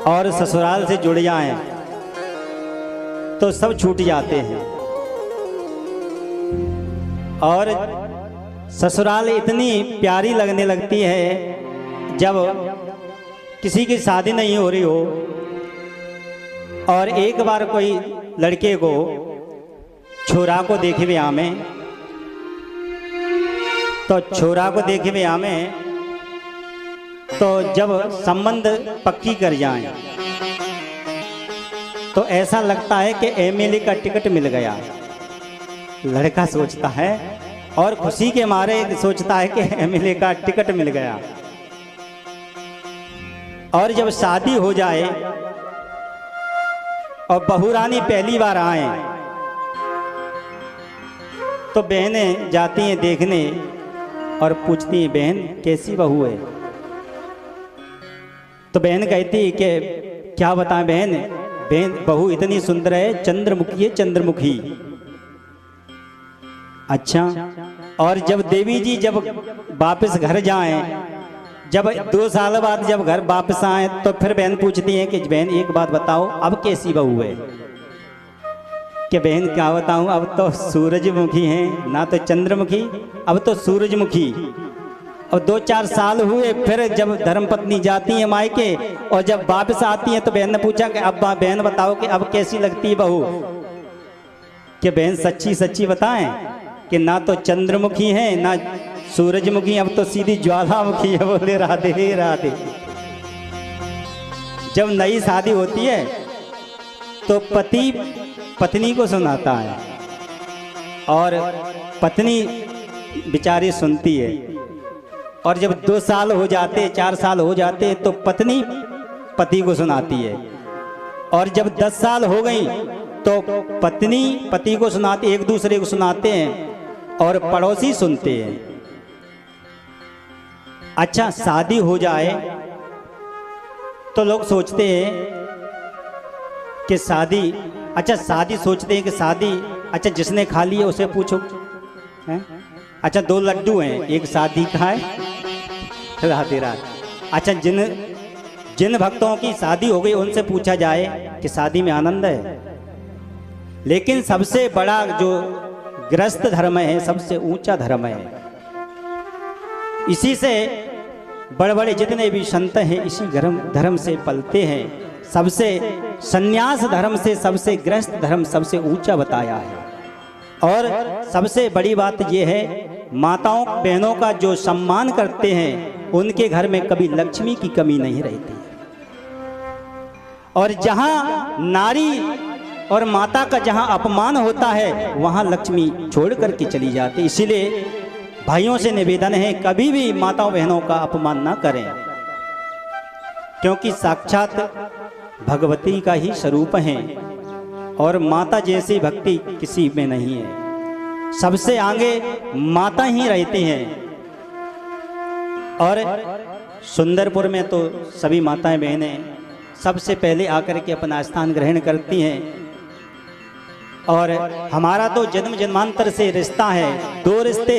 और ससुराल से जुड़ जाएं तो सब छूट जाते हैं। और ससुराल इतनी प्यारी लगने लगती है जब किसी की शादी नहीं हो रही हो और एक बार कोई लड़के को छोरा को देखे ब्याह में, तो छोरा को देखे ब्याह में तो जब संबंध पक्की कर जाएं तो ऐसा लगता है कि एमएलए का टिकट मिल गया। लड़का सोचता है और खुशी के मारे सोचता है कि एमएलए का टिकट मिल गया। और जब शादी हो जाए और बहू रानी पहली बार आए तो बहनें जाती हैं देखने और पूछती हैं, बहन कैसी बहू है? तो बहन कहती है कि क्या बताएं बहन, बहू इतनी सुंदर है, चंद्रमुखी है, चंद्रमुखी। अच्छा। और जब देवी जी जब वापस घर जाएं, जब 2 साल बाद जब घर वापस आए तो फिर बहन पूछती है कि बहन एक बात बताओ, अब कैसी बहू है? कि बहन क्या बताऊं, अब तो सूरजमुखी है, ना तो चंद्रमुखी, अब तो सूरजमुखी। और 2-4 साल हुए, फिर जब धर्मपत्नी जाती है मायके और जब वापस आती है तो बहन ने पूछा कि अब बहन बताओ कि अब कैसी लगती है बहू? कि बहन सच्ची सच्ची बताएं कि ना तो चंद्रमुखी है ना सूरजमुखी, अब तो सीधी ज्वालामुखी है। बोले राधे राधे। जब नई शादी होती है तो पति पत्नी को सुनाता है और पत्नी बेचारी सुनती है। और जब 2 साल हो जाते, 4 साल हो जाते तो पत्नी पति को सुनाती है। और जब 10 साल हो गई तो पत्नी पति को सुनाती, एक दूसरे को सुनाते हैं और पड़ोसी सुनते हैं। अच्छा, शादी हो जाए तो लोग सोचते हैं कि शादी, अच्छा शादी सोचते हैं कि शादी, अच्छा जिसने खा लिया उसे पूछो है? अच्छा 2 लड्डू हैं, एक शादी का है, राधे राधे। अच्छा जिन भक्तों की शादी हो गई उनसे पूछा जाए कि शादी में आनंद है। लेकिन सबसे बड़ा जो गृहस्थ धर्म है, सबसे ऊंचा धर्म है। इसी से बड़े बड़े जितने भी संत हैं इसी धर्म से पलते हैं। सबसे संन्यास धर्म से सबसे गृहस्थ धर्म सबसे ऊंचा बताया है। और सबसे बड़ी बात यह है, माताओं बहनों का जो सम्मान करते हैं उनके घर में कभी लक्ष्मी की कमी नहीं रहती। और जहां नारी और माता का जहां अपमान होता है वहां लक्ष्मी छोड़ करके चली जाती। इसीलिए भाइयों से निवेदन है, कभी भी माताओं बहनों का अपमान ना करें, क्योंकि साक्षात भगवती का ही स्वरूप है और माता जैसी भक्ति किसी में नहीं है। सबसे आगे माता ही रहती हैं। और सुंदरपुर में तो सभी माताएं बहनें सबसे पहले आकर के अपना स्थान ग्रहण करती हैं। और हमारा तो जन्म जन्मांतर से रिश्ता है, 2 रिश्ते